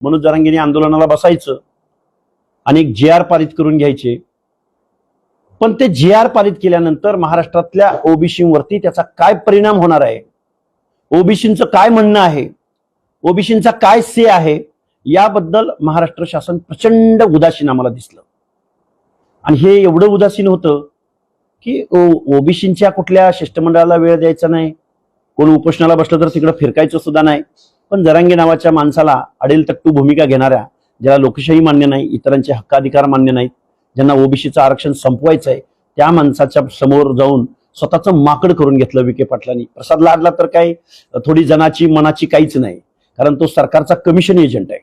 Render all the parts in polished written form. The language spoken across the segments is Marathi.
मनोज जरांगेंनी आंदोलनाला बसायचं आणि एक GR पारित करून घ्यायचे. पण ते GR पारित केल्यानंतर महाराष्ट्रातल्या ओबीसीवरती त्याचा काय परिणाम होणार आहे, ओबीसींचं काय म्हणणं आहे, ओबीसींचा काय से आहे, याबद्दल महाराष्ट्र शासन प्रचंड उदासीन आम्हाला दिसलं. आणि हे एवढं उदासीन होतं की ओबीसींच्या कुठल्या शिष्टमंडळाला वेळ द्यायचा नाही, कोण उपोषणाला बसलं तर तिकडे फिरकायचं सुद्धा नाही. पण जरांगे नावाच्या माणसाला अडेल तट्टू भूमिका घेणाऱ्या, ज्याला लोकशाही मान्य नाही, इतरांचे हक्काधिकार मान्य नाहीत, ज्यांना ओबीसीचं आरक्षण संपवायचं आहे, त्या माणसाच्या समोर जाऊन स्वतःचं माकड करून घेतलं विखे पाटलांनी. प्रसाद लाडला तर काही थोडी जनाची मनाची काहीच नाही, कारण तो सरकारचा कमिशन एजंट आहे.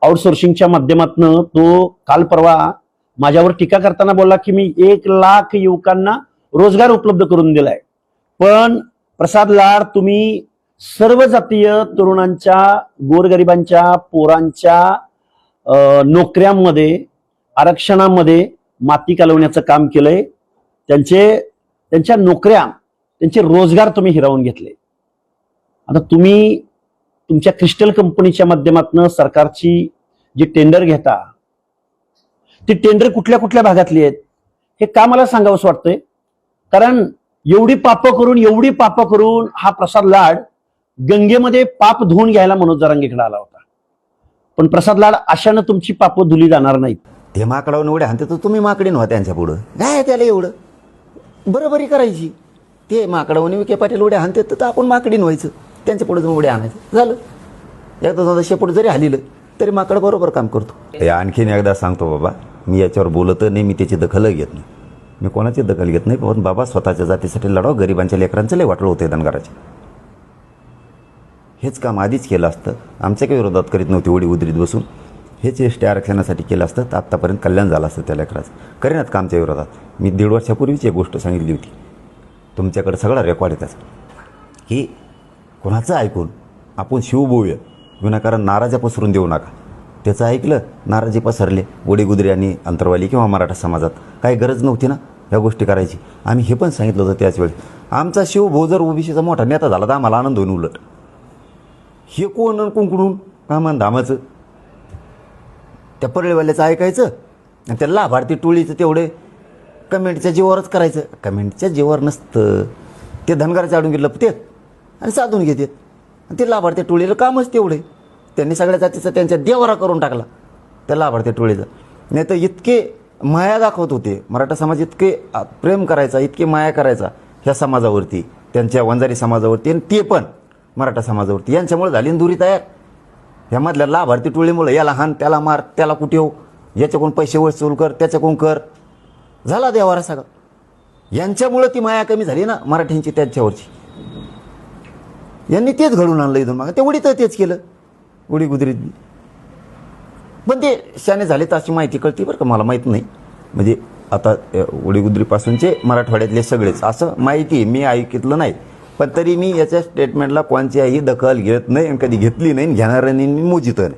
आउटसोर्सिंगच्या माध्यमातून तो काल परवा माझ्यावर टीका करताना बोलला की मी 1,00,000 युवकांना रोजगार उपलब्ध करून दिलाय. पण प्रसाद लाड, तुम्ही सर्व जातीय तरुणांच्या, गोरगरिबांच्या पोरांच्या नोकऱ्यांमध्ये, आरक्षणामध्ये माती कालवण्याचं काम केलंय. त्यांच्या नोकऱ्या, त्यांचे रोजगार तुम्ही हिरावून घेतले. आता तुम्ही तुमच्या क्रिस्टल कंपनीच्या माध्यमातून सरकारची जी टेंडर घेता, ती टेंडर कुठल्या कुठल्या भागातली आहेत हे का मला सांगावंच वाटतंय. कारण एवढी पाप करून हा प्रसाद लाड गंगेमध्ये पाप धुवून घ्यायला मनोज जरांगेकडे आला होता. पण प्रसाद लाड, अशानं तुमची पाप धुली जाणार नाहीत. ते माकडावर एवढे हाणते तर तुम्ही माकडी नव्हा त्यांच्या पुढं, काय त्याला एवढं बरोबरी करायची. ते माकडावर विखे पाटील उड्या हाणते तर आपण माकडी व्हायचं, त्यांच्या पुढे जाऊन उड्या आणायचं, झालं. एकदा शेपूट जरी हलिलं तरी माकड बरोबर काम करतो. आणखीन एकदा सांगतो बाबा, मी याच्यावर बोलत नाही, मी त्याची दखल घेत नाही, मी कोणाची दखल घेत नाही. पण बाबा, स्वतःच्या जातीसाठी लढावं, गरिबांच्या लेकरांचं लय वाटलं होते धनगराचे. हेच काम आधीच केलं असतं, आमच्या काही विरोधात करीत नव्हती ओढी उदरीत बसून. हेच एसटी आरक्षणासाठी केलं असतं तर आत्तापर्यंत कल्याण झालं असतं त्या लेकराचं. करेनात का आमच्या विरोधात. मी 1.5 वर्षापूर्वीच एक गोष्ट सांगितली होती, तुमच्याकडे सगळा रेकॉर्ड आहे त्याचा, की कोणाचं ऐकून आपण शिवबोऊया, विनाकारण नाराजा पसरून देऊ नका. त्याचं ऐकलं, नाराजी पसरले ओडी गुजरी आणि अंतरवाली किंवा मराठा समाजात. काही गरज नव्हती ना या गोष्टी करायची. आम्ही हे पण सांगितलं होतं त्याच वेळेस, आमचा शिवभाऊ जर ओबीसीचा मोठा नेता झाला तर आम्हाला आनंद होईल. उलट हे कोण कुंकडून कामान धामाचं त्या परळीवाल्याचं ऐकायचं आणि त्या लाभार्थी टोळीचं तेवढे कमेंटच्या जीवावरच करायचं. कमेंटच्या जीवावर नसतं, ते धनगराचे आडून घेतलं ते आणि साधून घेतात. आणि ते लाभार्थी टोळीला कामच तेवढे, त्यांनी सगळ्या जातीचा त्यांच्या देवारा करून टाकला त्या लाभार्थी टोळीचा. नाही तर इतके माया दाखवत होते मराठा समाज, इतके प्रेम करायचा, इतके माया करायचा ह्या समाजावरती, त्यांच्या वंजारी समाजावरती, आणि ते पण मराठा समाजावरती. यांच्यामुळे झाली दुरी तयार. ह्यामधल्या लाभार्थी टोळीमुळे, याला हान, त्याला मार, त्याला कुठे हो, याच्याकडून पैसे वसूल कर, त्याच्याकडून कर, झाला देवारा सगळा. यांच्यामुळे ती माया कमी झाली ना मराठ्यांची त्यांच्यावरची. यांनी तेच घडून आणलं इथून मागं. ते उडी तर तेच केलं उडी गुजरीत. पण ते शाने झाले तर अशी माहिती कळती बरं का, मला माहीत नाही. म्हणजे आता उडीगुजरीपासूनचे मराठवाड्यातले सगळेच असं माहिती मी ऐकलं नाही. पण तरी मी याच्या स्टेटमेंटला कोणत्याही दखल घेत नाही आणि कधी घेतली नाही, घेणार नाही, मी मोजित नाही.